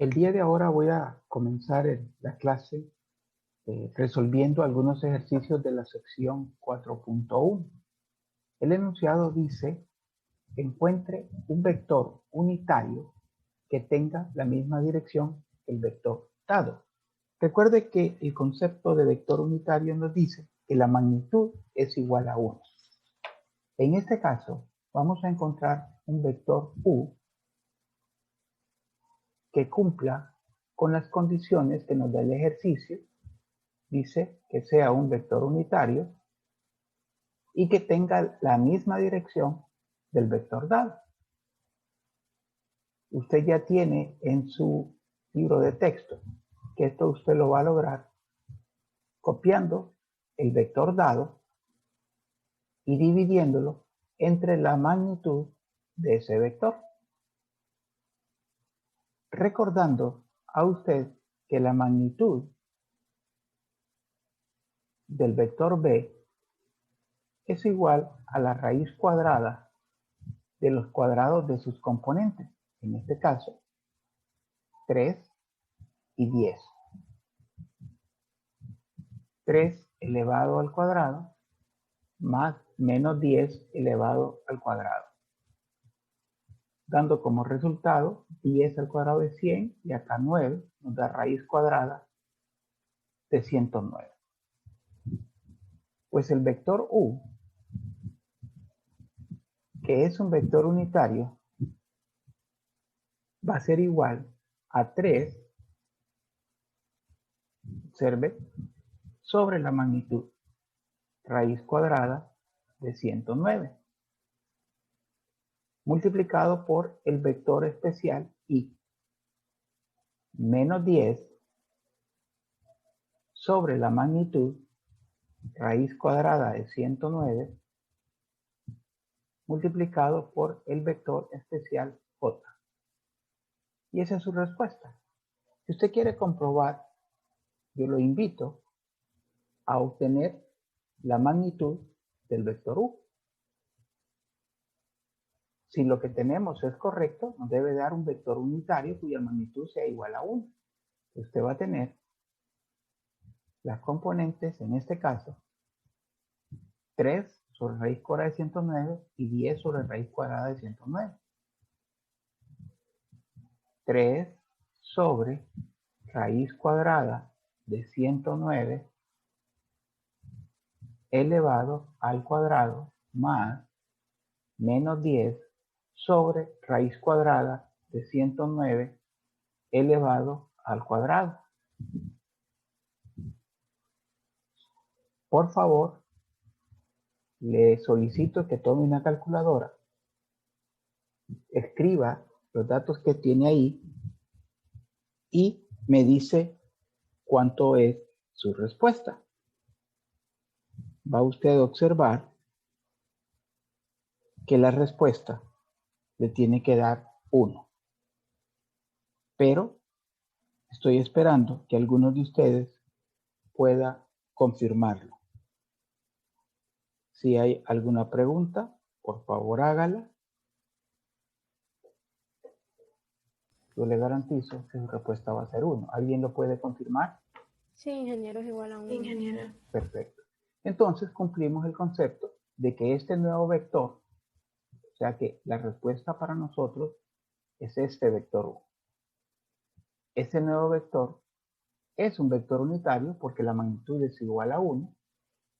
El día de ahora voy a comenzar la clase resolviendo algunos ejercicios de la sección 4.1. El enunciado dice: encuentre un vector unitario que tenga la misma dirección que el vector dado. Recuerde que el concepto de vector unitario nos dice que la magnitud es igual a 1. En este caso, vamos a encontrar un vector U que cumpla con las condiciones que nos da el ejercicio. Dice que sea un vector unitario y que tenga la misma dirección del vector dado. Usted ya tiene en su libro de texto que esto usted lo va a lograr copiando el vector dado y dividiéndolo entre la magnitud de ese vector. Recordando a usted que la magnitud del vector b es igual a la raíz cuadrada de los cuadrados de sus componentes, en este caso 3 y 10. 3 elevado al cuadrado más menos 10 elevado al cuadrado, dando como resultado 10 al cuadrado de 100 y acá 9 nos da raíz cuadrada de 109. Pues el vector U, que es un vector unitario, va a ser igual a 3, observe, sobre la magnitud, raíz cuadrada de 109, multiplicado por el vector especial I, menos 10 sobre la magnitud, raíz cuadrada de 109, multiplicado por el vector especial J. Y esa es su respuesta. Si usted quiere comprobar, yo lo invito a obtener la magnitud del vector U. Si lo que tenemos es correcto, nos debe dar un vector unitario cuya magnitud sea igual a 1. Usted va a tener las componentes, en este caso, 3 sobre raíz cuadrada de 109 y 10 sobre raíz cuadrada de 109. 3 sobre raíz cuadrada de 109 elevado al cuadrado más menos 10 sobre raíz cuadrada de 109 elevado al cuadrado. Por favor, le solicito que tome una calculadora, escriba los datos que tiene ahí y me dice cuánto es su respuesta. Va usted a observar que la respuesta le tiene que dar 1. Pero estoy esperando que alguno de ustedes pueda confirmarlo. Si hay alguna pregunta, por favor hágala. Yo le garantizo que su respuesta va a ser 1. ¿Alguien lo puede confirmar? Sí, ingeniero, es igual a 1. Ingeniero. Perfecto. Entonces cumplimos el concepto de que este nuevo vector, o sea que la respuesta para nosotros es este vector U. Este nuevo vector es un vector unitario porque la magnitud es igual a 1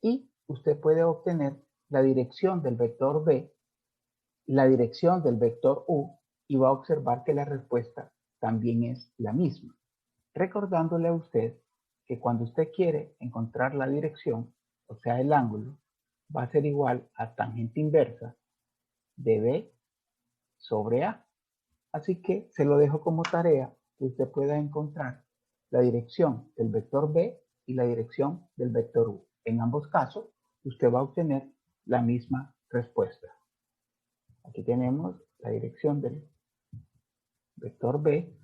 y usted puede obtener la dirección del vector B, la dirección del vector U y va a observar que la respuesta también es la misma. Recordándole a usted que cuando usted quiere encontrar la dirección, o sea el ángulo, va a ser igual a tangente inversa de B sobre A. Así que se lo dejo como tarea que usted pueda encontrar la dirección del vector B y la dirección del vector U. En ambos casos, usted va a obtener la misma respuesta. Aquí tenemos la dirección del vector B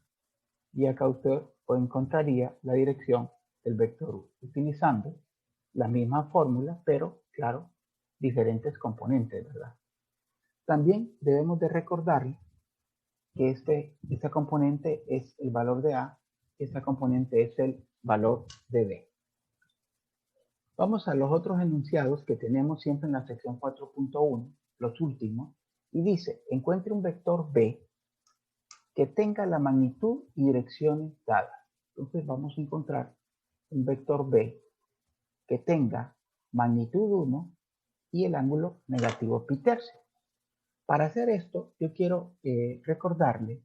y acá usted encontraría la dirección del vector U, utilizando la misma fórmula, pero, claro, diferentes componentes, ¿verdad? También debemos de recordarle que esta componente es el valor de A, esta componente es el valor de B. Vamos a los otros enunciados que tenemos siempre en la sección 4.1, los últimos, y dice, encuentre un vector B que tenga la magnitud y direcciones dadas. Entonces vamos a encontrar un vector B que tenga magnitud 1 y el ángulo negativo pi tercio. Para hacer esto, yo quiero recordarle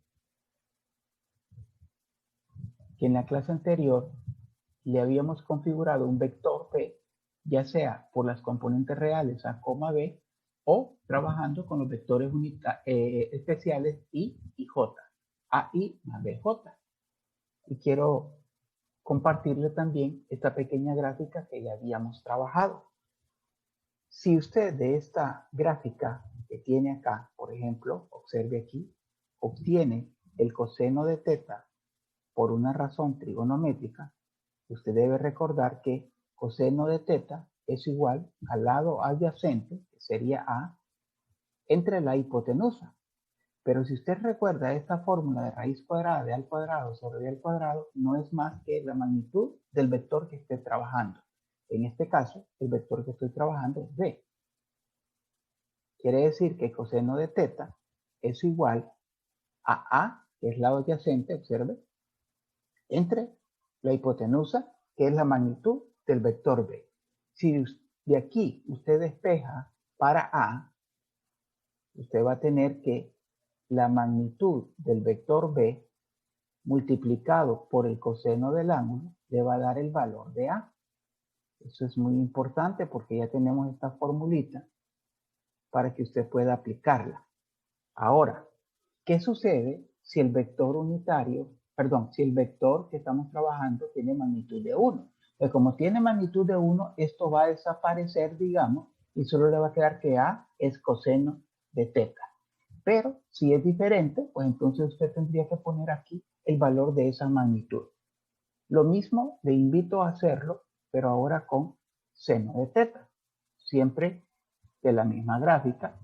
que en la clase anterior le habíamos configurado un vector B, ya sea por las componentes reales A, B, o trabajando con los vectores especiales I y J, AI más BJ. Y quiero compartirle también esta pequeña gráfica que ya habíamos trabajado. Si usted de esta gráfica que tiene acá, por ejemplo, observe aquí, obtiene el coseno de teta por una razón trigonométrica, usted debe recordar que coseno de teta es igual al lado adyacente, que sería A, entre la hipotenusa. Pero si usted recuerda esta fórmula de raíz cuadrada de A al cuadrado sobre B al cuadrado, no es más que la magnitud del vector que esté trabajando. En este caso, el vector que estoy trabajando es B. Quiere decir que coseno de teta es igual a A, que es lado adyacente, observe, entre la hipotenusa, que es la magnitud del vector B. Si de aquí usted despeja para A, usted va a tener que la magnitud del vector B multiplicado por el coseno del ángulo le va a dar el valor de A. Eso es muy importante porque ya tenemos esta formulita para que usted pueda aplicarla. Ahora, ¿qué sucede si el vector si el vector que estamos trabajando tiene magnitud de 1? Pues como tiene magnitud de 1, esto va a desaparecer, digamos, y solo le va a quedar que A es coseno de teta. Pero si es diferente, pues entonces usted tendría que poner aquí el valor de esa magnitud. Lo mismo le invito a hacerlo, pero ahora con seno de teta. Siempre de la misma gráfica.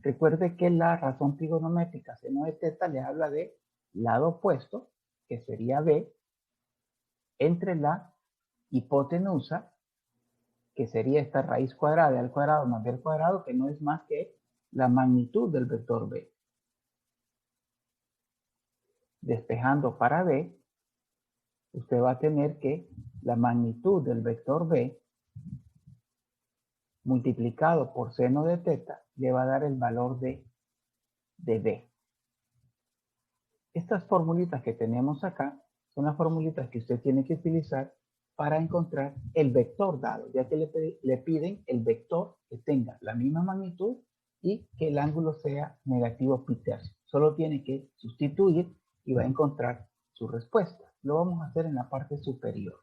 Recuerde que la razón trigonométrica seno de teta le habla de lado opuesto, que sería B, entre la hipotenusa, que sería esta raíz cuadrada de A al cuadrado más B al cuadrado, que no es más que la magnitud del vector B. Despejando para B, usted va a tener que la magnitud del vector B multiplicado por seno de teta le va a dar el valor de B. Estas formulitas que tenemos acá son las formulitas que usted tiene que utilizar para encontrar el vector dado, ya que le piden el vector que tenga la misma magnitud y que el ángulo sea negativo pi tercio. Solo tiene que sustituir y va a encontrar su respuesta. Lo vamos a hacer en la parte superior.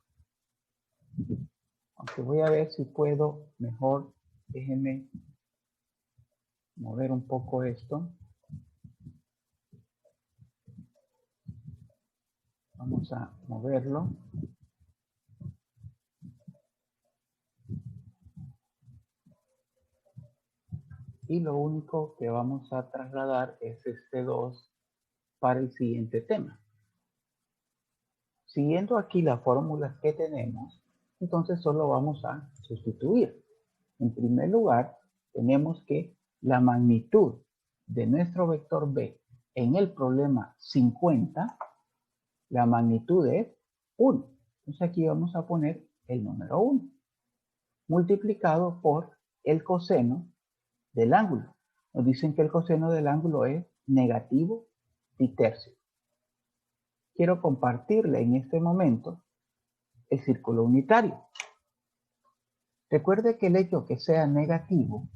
Aunque voy a ver si puedo mejor, déjenme mover un poco esto. Vamos a moverlo. Y lo único que vamos a trasladar es este 2 para el siguiente tema. Siguiendo aquí las fórmulas que tenemos, entonces solo vamos a sustituir. En primer lugar, tenemos que la magnitud de nuestro vector B en el problema 50, la magnitud es 1. Entonces aquí vamos a poner el número 1, multiplicado por el coseno del ángulo. Nos dicen que el coseno del ángulo es negativo pi tercio. Quiero compartirle en este momento el círculo unitario. Recuerde que el hecho que sea negativo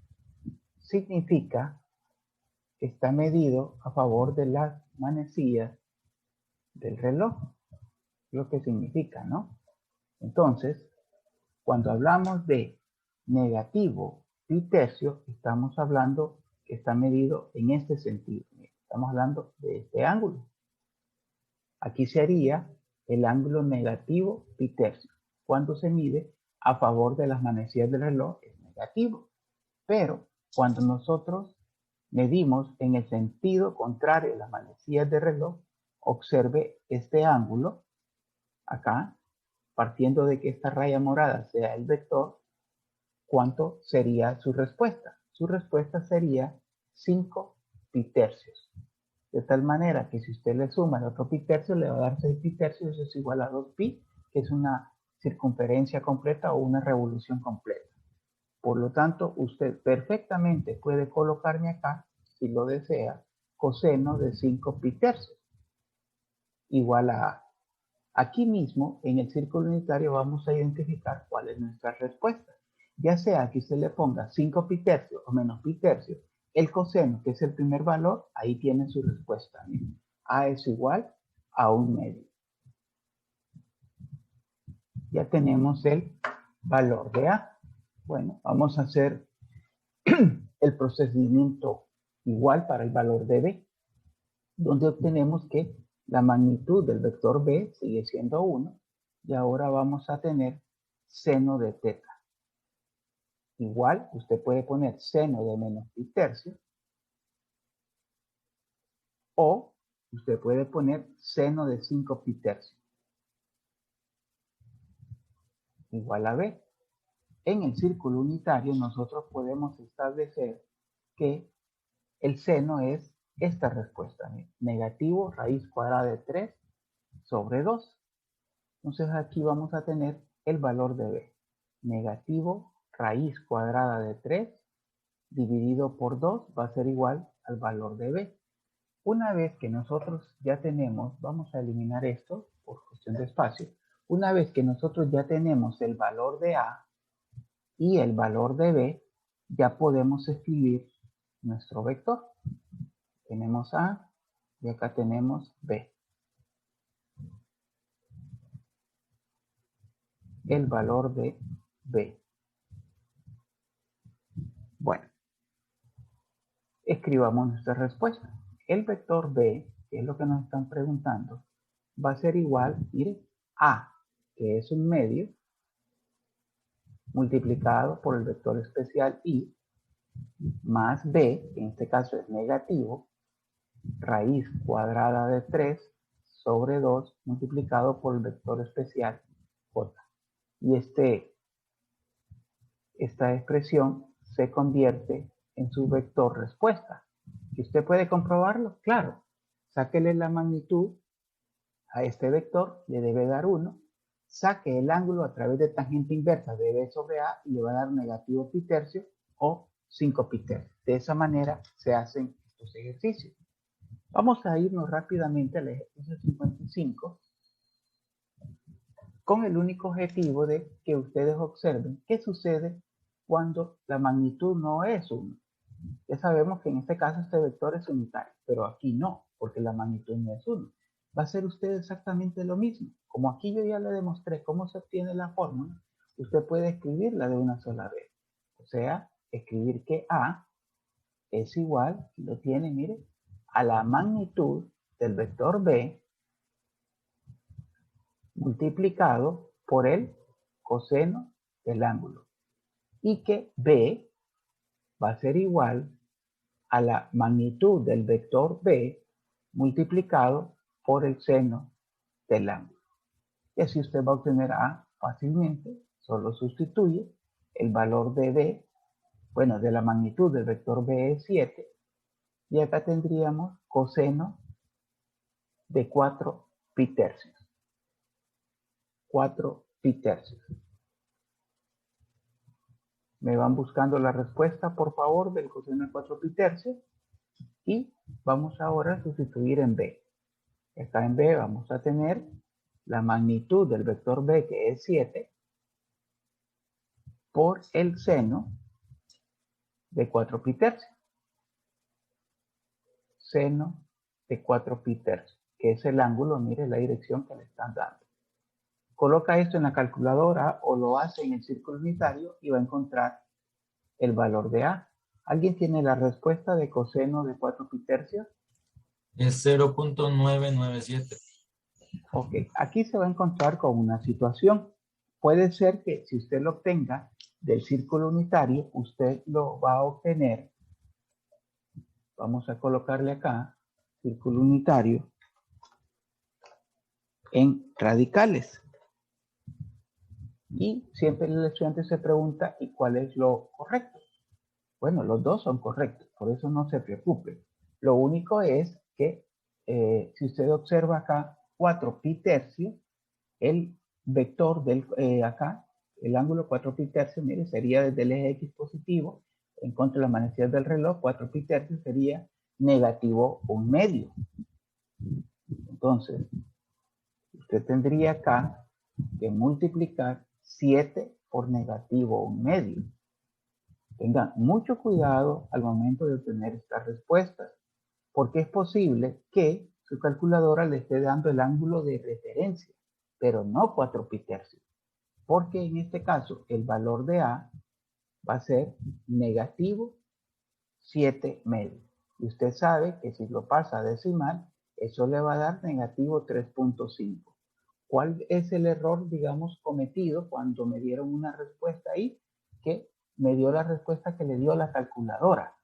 significa que está medido a favor de las manecillas del reloj. Lo que significa, ¿no? Entonces, cuando hablamos de negativo pi tercio, estamos hablando que está medido en este sentido. Estamos hablando de este ángulo. Aquí sería el ángulo negativo pi tercio. Cuando se mide a favor de las manecillas del reloj es negativo. Pero cuando nosotros medimos en el sentido contrario de las manecillas de reloj, observe este ángulo acá, partiendo de que esta raya morada sea el vector, ¿cuánto sería su respuesta? Su respuesta sería 5 pitercios. De tal manera que si usted le suma el otro pitercio, le va a dar 6 pitercios, eso es igual a 2pi, que es una circunferencia completa o una revolución completa. Por lo tanto, usted perfectamente puede colocarme acá, si lo desea, coseno de 5 pitercios, igual a A. Aquí mismo, en el círculo unitario, vamos a identificar cuál es nuestra respuesta. Ya sea que usted le ponga 5 pitercios o menos pitercios, el coseno, que es el primer valor, ahí tiene su respuesta. A es igual a 1/2. Ya tenemos el valor de A. Bueno, vamos a hacer el procedimiento igual para el valor de B, donde obtenemos que la magnitud del vector B sigue siendo 1, y ahora vamos a tener seno de teta. Igual, usted puede poner seno de menos pi tercio, o usted puede poner seno de 5 pi tercio, igual a B. En el círculo unitario nosotros podemos establecer que el seno es esta respuesta, negativo raíz cuadrada de 3 sobre 2. Entonces aquí vamos a tener el valor de B, negativo raíz cuadrada de 3 dividido por 2 va a ser igual al valor de B. Una vez que nosotros ya tenemos, vamos a eliminar esto por cuestión de espacio, una vez que nosotros ya tenemos el valor de A y el valor de B, ya podemos escribir nuestro vector. Tenemos A y acá tenemos B. El valor de B. Bueno, escribamos nuestra respuesta. El vector B, que es lo que nos están preguntando, va a ser igual, mire, A, que es un medio, multiplicado por el vector especial I, más B, que en este caso es negativo, raíz cuadrada de 3 sobre 2 multiplicado por el vector especial J. Y esta expresión se convierte en su vector respuesta. ¿Y usted puede comprobarlo? Claro. Sáquele la magnitud a este vector, le debe dar 1. Saque el ángulo a través de tangente inversa de B sobre A y le va a dar negativo pi tercio o 5 pi tercio. De esa manera se hacen estos ejercicios. Vamos a irnos rápidamente al ejercicio 55 con el único objetivo de que ustedes observen qué sucede cuando la magnitud no es 1. Ya sabemos que en este caso este vector es unitario, pero aquí no, porque la magnitud no es 1. Va a ser usted exactamente lo mismo. Como aquí yo ya le demostré cómo se obtiene la fórmula, usted puede escribirla de una sola vez. O sea, escribir que A es igual, lo tiene, mire, a la magnitud del vector B multiplicado por el coseno del ángulo. Y que B va a ser igual a la magnitud del vector B multiplicado por el seno del ángulo. Y así usted va a obtener A fácilmente, solo sustituye el valor de B, bueno, de la magnitud del vector B es 7, y acá tendríamos coseno de 4 pi tercios. 4 pi tercios. Me van buscando la respuesta, por favor, del coseno de 4 pi tercios, y vamos ahora a sustituir en B. Acá en B vamos a tener la magnitud del vector B, que es 7, por el seno de 4 pi tercios. Seno de 4 pi tercios, que es el ángulo, mire la dirección que le están dando. Coloca esto en la calculadora o lo hace en el círculo unitario y va a encontrar el valor de A. ¿Alguien tiene la respuesta de coseno de 4 pi tercios? Es 0.997. Ok, aquí se va a encontrar con una situación. Puede ser que si usted lo obtenga del círculo unitario, usted lo va a obtener vamos a colocarle acá círculo unitario en radicales. Y siempre el estudiante se pregunta, ¿y cuál es lo correcto? Bueno, los dos son correctos, por eso no se preocupe. Lo único es que si usted observa acá 4 pi tercios, el vector del acá, el ángulo 4 pi tercios, mire, sería desde el eje X positivo, en contra de las manecillas del reloj, 4 pi tercios sería negativo 1/2. Entonces, usted tendría acá que multiplicar 7 por negativo 1/2. Tengan mucho cuidado al momento de obtener estas respuestas, porque es posible que su calculadora le esté dando el ángulo de referencia, pero no 4 pi tercios, porque en este caso el valor de A va a ser negativo 7/2. Y usted sabe que si lo pasa a decimal, eso le va a dar negativo 3.5. ¿Cuál es el error, digamos, cometido cuando me dieron una respuesta ahí? Que me dio la respuesta que le dio la calculadora.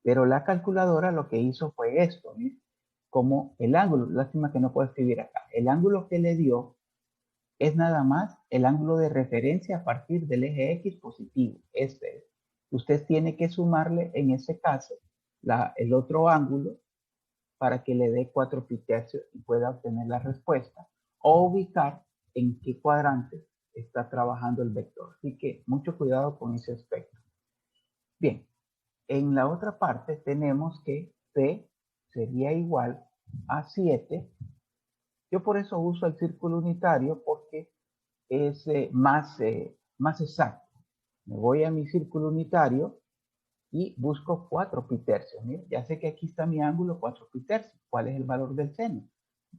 Pero la calculadora lo que hizo fue esto, ¿sí? Como el ángulo, lástima que no puedo escribir acá, el ángulo que le dio es nada más el ángulo de referencia a partir del eje X positivo. Este es. Usted tiene que sumarle en ese caso el otro ángulo para que le dé 4 pi tercios y pueda obtener la respuesta o ubicar en qué cuadrante está trabajando el vector. Así que mucho cuidado con ese aspecto. Bien, en la otra parte tenemos que P sería igual a 7. Yo por eso uso el círculo unitario porque es más exacto. Me voy a mi círculo unitario y busco 4 pi tercios. Mira, ya sé que aquí está mi ángulo 4 pi tercios. ¿Cuál es el valor del seno?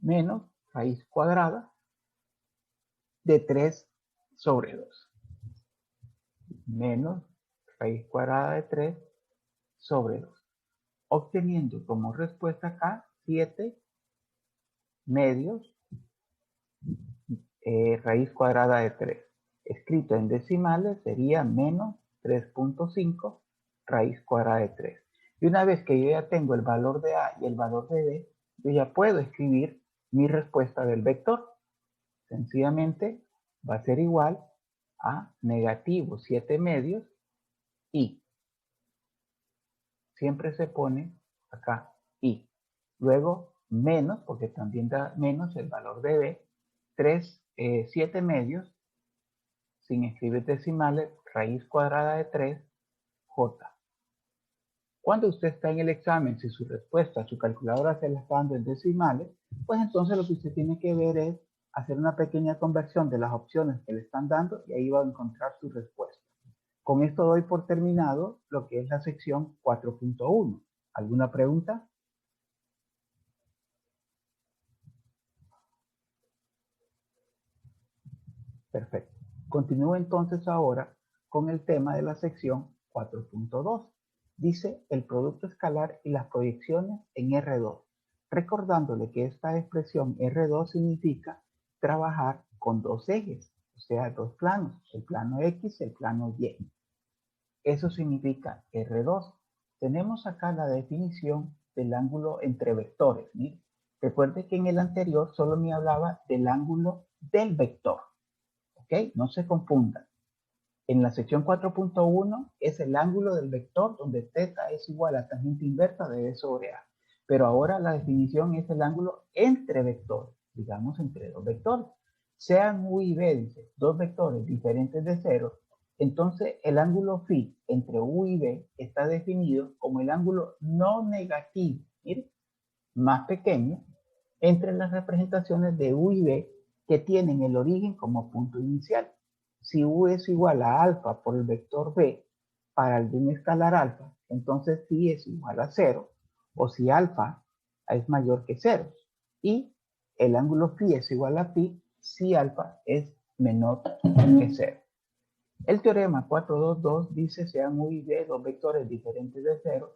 Menos raíz cuadrada de 3 sobre 2. Menos raíz cuadrada de 3 sobre 2. Obteniendo como respuesta acá 7 medios raíz cuadrada de 3. Escrito en decimales sería menos 3.5 raíz cuadrada de 3. Y una vez que yo ya tengo el valor de A y el valor de B, yo ya puedo escribir mi respuesta del vector. Sencillamente va a ser igual a negativo 7 medios y siempre se pone acá y. Luego menos, porque también da menos el valor de B, 7 medios, sin escribir decimales, raíz cuadrada de 3, J. Cuando usted está en el examen, si su respuesta, su calculadora se la está dando en decimales, pues entonces lo que usted tiene que ver es hacer una pequeña conversión de las opciones que le están dando y ahí va a encontrar su respuesta. Con esto doy por terminado lo que es la sección 4.1. ¿Alguna pregunta? Perfecto. Continúo entonces ahora con el tema de la sección 4.2. Dice el producto escalar y las proyecciones en R2. Recordándole que esta expresión R2 significa trabajar con dos ejes, o sea, dos planos, el plano X y el plano Y. Eso significa R2. Tenemos acá la definición del ángulo entre vectores. ¿Sí? Recuerde que en el anterior solo me hablaba del ángulo del vector. ¿Ok? No se confundan. En la sección 4.1 es el ángulo del vector donde θ es igual a tangente inversa de B sobre A. Pero ahora la definición es el ángulo entre vectores, digamos entre dos vectores. Sean U y B, dice, dos vectores diferentes de cero, entonces el ángulo φ entre U y B está definido como el ángulo no negativo, mire, más pequeño, entre las representaciones de U y B que tienen el origen como punto inicial. Si U es igual a alfa por el vector B para algún escalar alfa, entonces phi es igual a 0, o si alfa es mayor que 0. Y el ángulo phi es igual a pi si alfa es menor que 0. El teorema 422 dice sean U y B dos vectores diferentes de 0.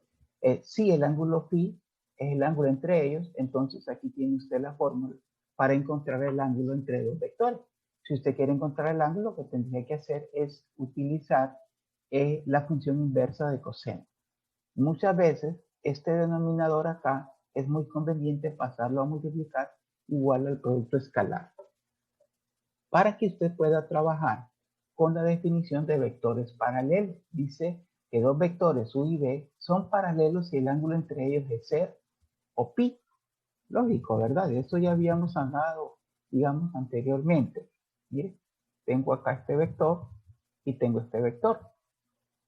Si el ángulo phi es el ángulo entre ellos, entonces aquí tiene usted la fórmula para encontrar el ángulo entre dos vectores. Si usted quiere encontrar el ángulo, lo que tendría que hacer es utilizar la función inversa de coseno. Muchas veces este denominador acá es muy conveniente pasarlo a multiplicar igual al producto escalar, para que usted pueda trabajar con la definición de vectores paralelos. Dice que dos vectores u y b son paralelos si el ángulo entre ellos es 0 o pi. Lógico, ¿verdad? De eso ya habíamos hablado, digamos, anteriormente. Mire, tengo acá este vector y tengo este vector.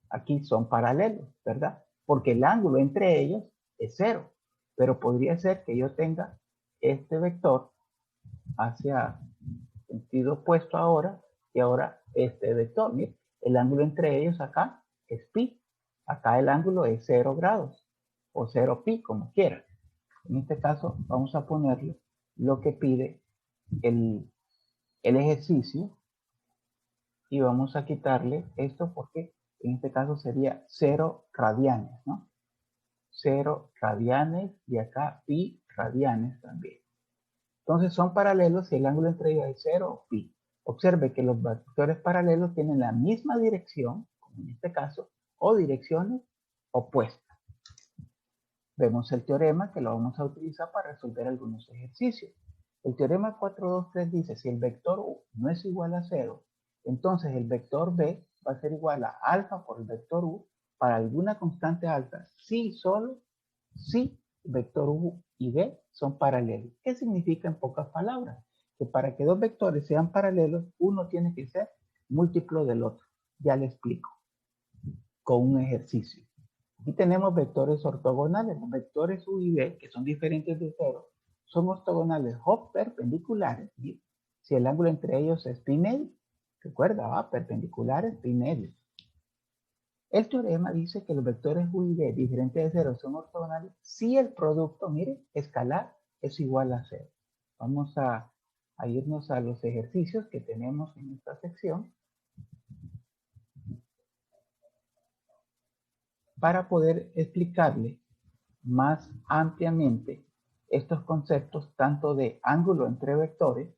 Aquí son paralelos, ¿verdad? Porque el ángulo entre ellos es 0. Pero podría ser que yo tenga este vector hacia sentido opuesto ahora y ahora este vector. Mire, el ángulo entre ellos acá es pi. Acá el ángulo es 0 grados o 0 pi, como quieran. En este caso vamos a ponerle lo que pide el ejercicio y vamos a quitarle esto porque en este caso sería 0 radianes, ¿no? 0 radianes y acá pi radianes también. Entonces son paralelos si el ángulo entre ellos es 0 o pi. Observe que los vectores paralelos tienen la misma dirección, como en este caso, o direcciones opuestas. Vemos el teorema que lo vamos a utilizar para resolver algunos ejercicios. El teorema 423 dice, si el vector u no es igual a 0, entonces el vector b va a ser igual a alfa por el vector u para alguna constante alta, si solo si vector u y b son paralelos. ¿Qué significa en pocas palabras? Que para que dos vectores sean paralelos, uno tiene que ser múltiplo del otro. Ya le explico con un ejercicio. Aquí tenemos vectores ortogonales. Los vectores u y b, que son diferentes de 0, son ortogonales o perpendiculares. ¿Sí? Si el ángulo entre ellos es pi medio. Recuerda, perpendiculares, pi medio. El teorema dice que los vectores u y b diferentes de 0 son ortogonales si el producto, mire, escalar es igual a 0. Vamos a irnos a los ejercicios que tenemos en esta sección para poder explicarle más ampliamente estos conceptos tanto de ángulo entre vectores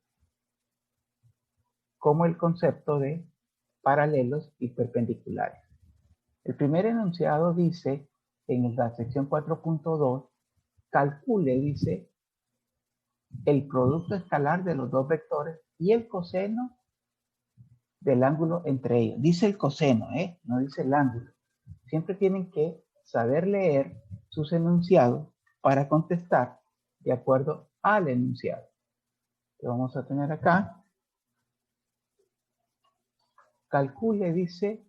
como el concepto de paralelos y perpendiculares. El primer enunciado dice en la sección 4.2, calcule, dice, el producto escalar de los dos vectores y el coseno del ángulo entre ellos. Dice el coseno, no dice el ángulo. Siempre tienen que saber leer sus enunciados para contestar de acuerdo al enunciado. Que vamos a tener acá. Calcule, dice,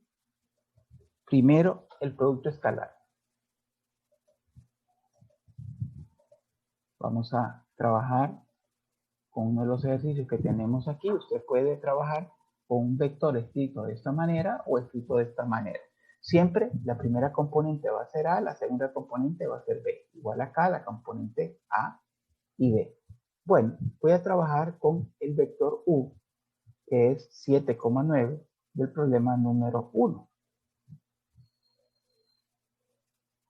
primero el producto escalar. Vamos a trabajar con uno de los ejercicios que tenemos aquí. Usted puede trabajar con un vector escrito de esta manera o escrito de esta manera. Siempre la primera componente va a ser A, la segunda componente va a ser B. Igual acá la componente A y B. Bueno, voy a trabajar con el vector U, que es 7,9 del problema número 1.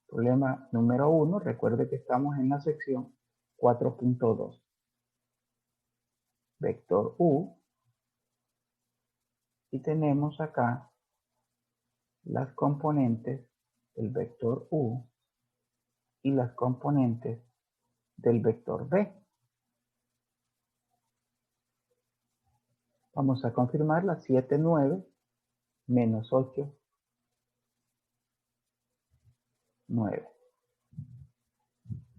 Problema número 1, recuerde que estamos en la sección 4.2. Vector U. Y tenemos acá las componentes del vector U y las componentes del vector B. Vamos a confirmar las 7, 9, menos 8, 9.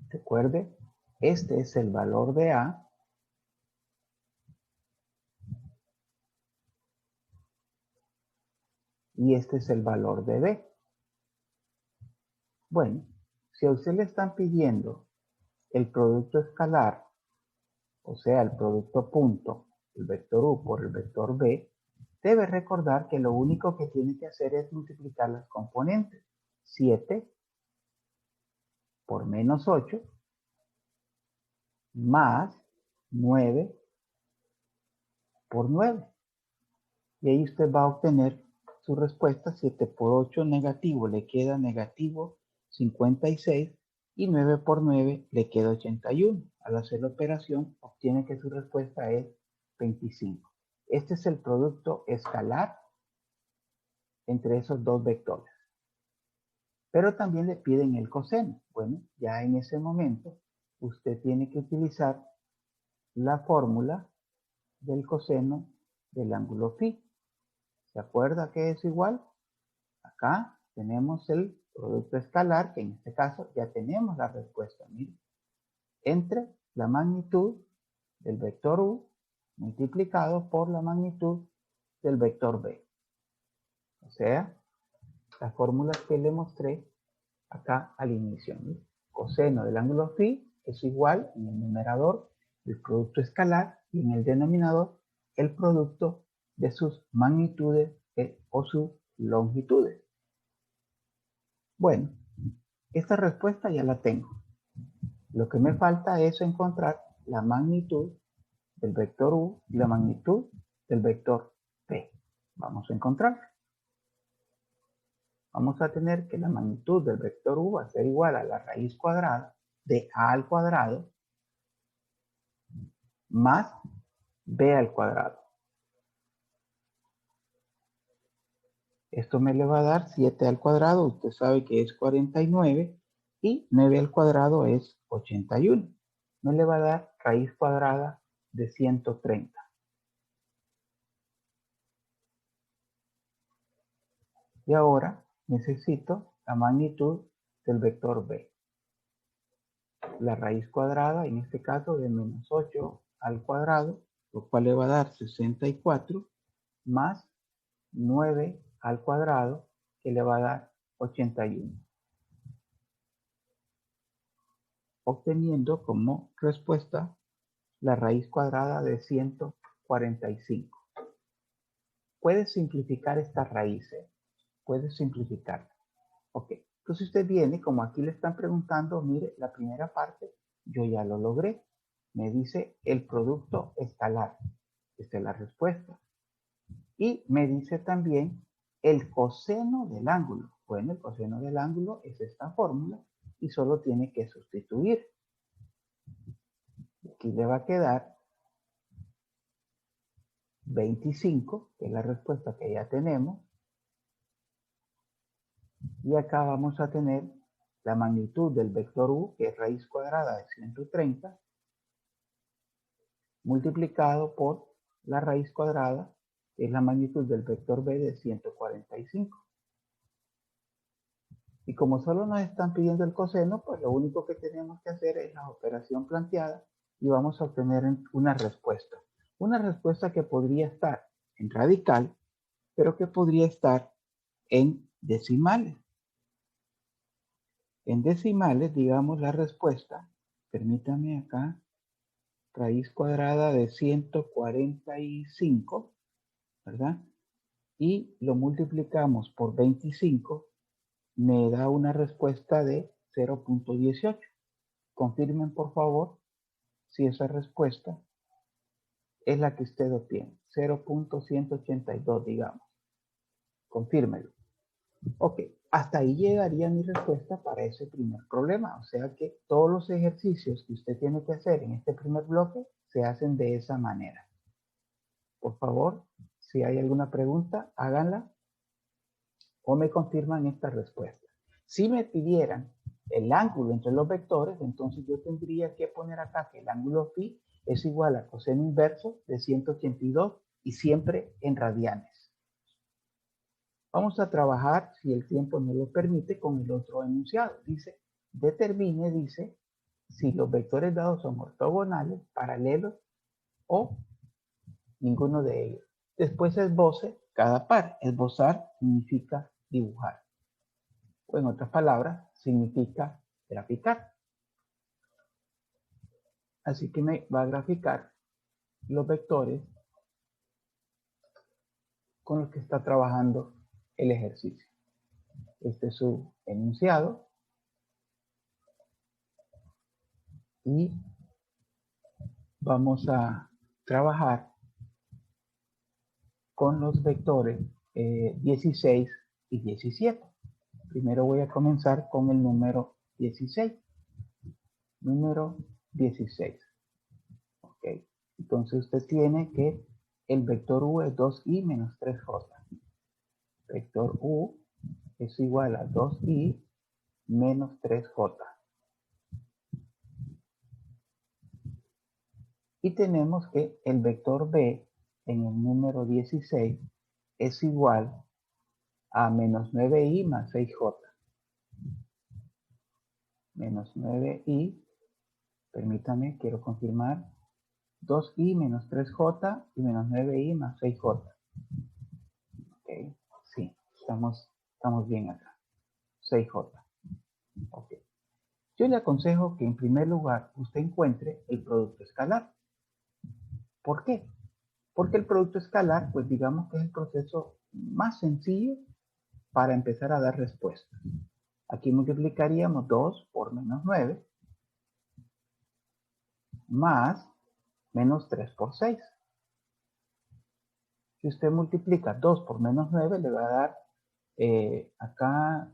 Recuerde, este es el valor de A y este es el valor de B. Bueno, si a usted le están pidiendo el producto escalar, o sea, el producto punto, el vector U por el vector B, debe recordar que lo único que tiene que hacer es multiplicar las componentes. 7 por menos 8 más 9 por 9. Y ahí usted va a obtener su respuesta. 7 por 8 negativo le queda negativo 56 y 9 por 9 le queda 81. Al hacer la operación obtiene que su respuesta es 25. Este es el producto escalar entre esos dos vectores. Pero también le piden el coseno. Bueno, ya en ese momento usted tiene que utilizar la fórmula del coseno del ángulo phi. ¿Se acuerda que es igual? Acá tenemos el producto escalar, que en este caso ya tenemos la respuesta. Miren, entre la magnitud del vector u multiplicado por la magnitud del vector b. O sea, las fórmulas que le mostré acá al inicio. ¿Sí? Coseno del ángulo phi es igual en el numerador el producto escalar y en el denominador el producto de sus magnitudes o sus longitudes. Bueno, esta respuesta ya la tengo. Lo que me falta es encontrar la magnitud del vector u y la magnitud del vector p. Vamos a encontrarlo. Vamos a tener que la magnitud del vector u va a ser igual a la raíz cuadrada de a al cuadrado más b al cuadrado. Esto me le va a dar 7 al cuadrado, usted sabe que es 49, y 9 al cuadrado es 81. Me le va a dar raíz cuadrada de 130. Y ahora necesito la magnitud del vector b. La raíz cuadrada, en este caso, de menos 8 al cuadrado, lo cual le va a dar 64, más 9 al cuadrado, que le va a dar 81. Obteniendo como respuesta la raíz cuadrada de 145. Puedes simplificar esta raíz, puedes simplificarla. Ok, entonces usted viene, como aquí le están preguntando, mire, la primera parte yo ya lo logré. Me dice el producto escalar. Esta es la respuesta. Y me dice también el coseno del ángulo. Bueno, el coseno del ángulo es esta fórmula y solo tiene que sustituir. Aquí le va a quedar 25, que es la respuesta que ya tenemos. Y acá vamos a tener la magnitud del vector u, que es raíz cuadrada de 130, multiplicado por la raíz cuadrada, que es la magnitud del vector b de 145. Y como solo nos están pidiendo el coseno, pues lo único que tenemos que hacer es la operación planteada y vamos a obtener una respuesta. Una respuesta que podría estar en radical, pero que podría estar en decimales. En decimales, digamos la respuesta, permítame acá, raíz cuadrada de 145, ¿verdad? Y lo multiplicamos por 25, me da una respuesta de 0.18. Confirmen, por favor, si esa respuesta es la que usted obtiene. 0.182, digamos. Confírmelo. Ok, hasta ahí llegaría mi respuesta para ese primer problema. O sea que todos los ejercicios que usted tiene que hacer en este primer bloque se hacen de esa manera. Por favor, si hay alguna pregunta, háganla o me confirman esta respuesta. Si me pidieran el ángulo entre los vectores, entonces yo tendría que poner acá que el ángulo phi es igual a coseno inverso de 182 y siempre en radianes. Vamos a trabajar, si el tiempo nos lo permite, con el otro enunciado. Dice, determine, dice, si los vectores dados son ortogonales, paralelos o ninguno de ellos. Después esboce cada par. Esbozar significa dibujar. O en otras palabras, significa graficar. Así que me va a graficar los vectores con los que está trabajando el ejercicio. Este es su enunciado. Y vamos a trabajar con los vectores 16 y 17. Primero voy a comenzar con el número 16. Número 16. Ok. Entonces usted tiene que el vector u es 2i menos 3j. Vector u es igual a 2i menos 3J. Y tenemos que el vector B en el número 16 es igual a menos 9i más 6J. Menos 9i, permítame, quiero confirmar, 2i menos 3J y menos 9i más 6J. Ok, sí, estamos bien acá. 6J. Ok. Yo le aconsejo que en primer lugar usted encuentre el producto escalar. ¿Por qué? Porque el producto escalar, pues digamos que es el proceso más sencillo para empezar a dar respuestas. Aquí multiplicaríamos 2 por menos 9 más menos 3 por 6. Si usted multiplica 2 por menos 9, le va a dar, acá,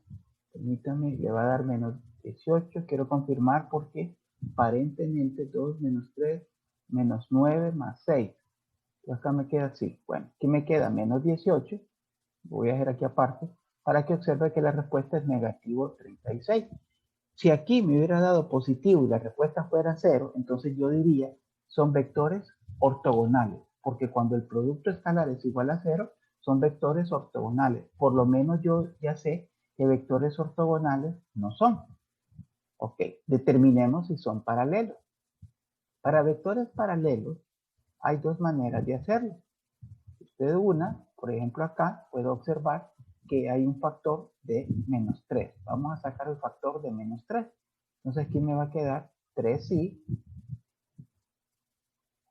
permítame, le va a dar menos 18. Quiero confirmar porque aparentemente 2 menos 3 menos 9 más 6. Y acá me queda así. Bueno, aquí me queda menos 18. Voy a hacer aquí aparte para que observe que la respuesta es negativo 36. Si aquí me hubiera dado positivo y la respuesta fuera 0, entonces yo diría son vectores ortogonales, porque cuando el producto escalar es igual a 0, son vectores ortogonales. Por lo menos yo ya sé que vectores ortogonales no son. Ok, determinemos si son paralelos. Para vectores paralelos hay dos maneras de hacerlo. Usted una, por ejemplo acá, puede observar que hay un factor de menos 3. Vamos a sacar el factor de menos 3. Entonces aquí me va a quedar 3i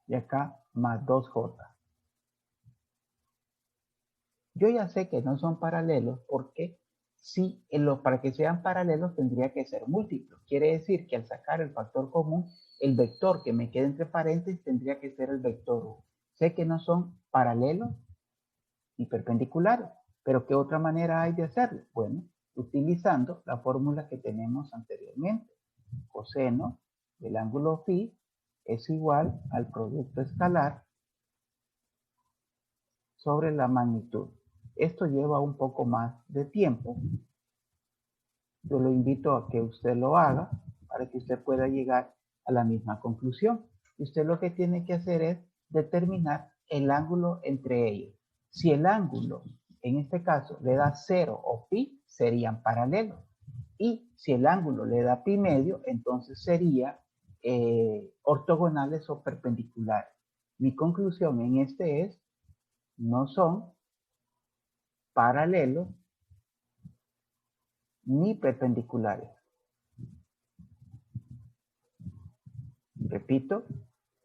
y acá más 2j. Yo ya sé que no son paralelos porque si para que sean paralelos tendría que ser múltiplos. Quiere decir que al sacar el factor común, el vector que me queda entre paréntesis tendría que ser el vector u. Sé que no son paralelos y perpendiculares, pero ¿qué otra manera hay de hacerlo? Bueno, utilizando la fórmula que tenemos anteriormente. Coseno del ángulo phi es igual al producto escalar sobre la magnitud. Esto lleva un poco más de tiempo. Yo lo invito a que usted lo haga para que usted pueda llegar a la misma conclusión. Y usted lo que tiene que hacer es determinar el ángulo entre ellos. Si el ángulo, en este caso, le da 0 o pi, serían paralelos. Y si el ángulo le da pi medio, entonces sería ortogonales o perpendiculares. Mi conclusión en este es, no son paralelos ni perpendiculares. Repito,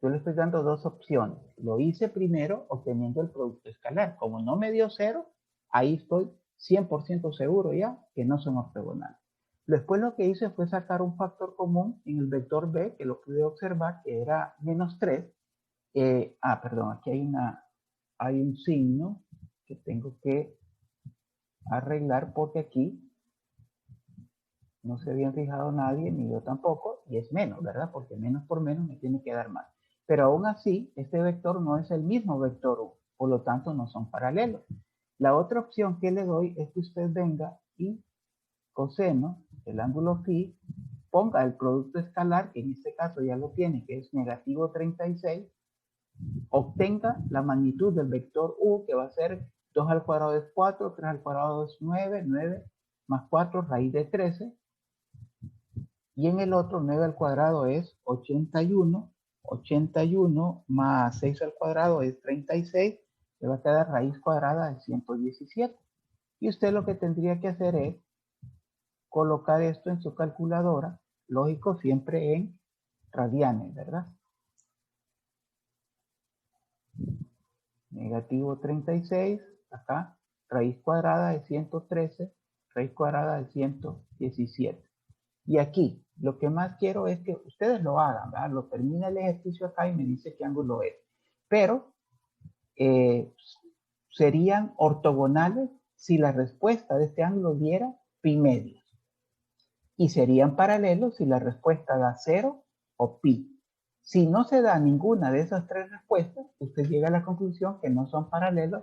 yo le estoy dando dos opciones. Lo hice primero obteniendo el producto escalar. Como no me dio 0, ahí estoy 100% seguro ya que no son ortogonales. Después lo que hice fue sacar un factor común en el vector B, que lo pude observar, que era menos 3. Perdón, aquí hay un signo que tengo que arreglar porque aquí no se habían fijado nadie, ni yo tampoco, y es menos, ¿verdad? Porque menos por menos me tiene que dar más. Pero aún así, este vector no es el mismo vector u, por lo tanto no son paralelos. La otra opción que le doy es que usted venga y coseno del ángulo phi, ponga el producto escalar, que en este caso ya lo tiene, que es negativo 36, obtenga la magnitud del vector u, que va a ser 2 al cuadrado es 4, 3 al cuadrado es 9, 9 más 4, raíz de 13, y en el otro 9 al cuadrado es 81, 81 más 6 al cuadrado es 36, le va a quedar raíz cuadrada de 117. Y usted lo que tendría que hacer es colocar esto en su calculadora, lógico, siempre en radianes, ¿verdad? Negativo 36, acá, raíz cuadrada de 113, raíz cuadrada de 117. Y aquí, lo que más quiero es que ustedes lo hagan, ¿verdad? Lo termina el ejercicio acá y me dice qué ángulo es. Pero serían ortogonales si la respuesta de este ángulo diera pi medios. Y serían paralelos si la respuesta da 0 o pi. Si no se da ninguna de esas tres respuestas, usted llega a la conclusión que no son paralelos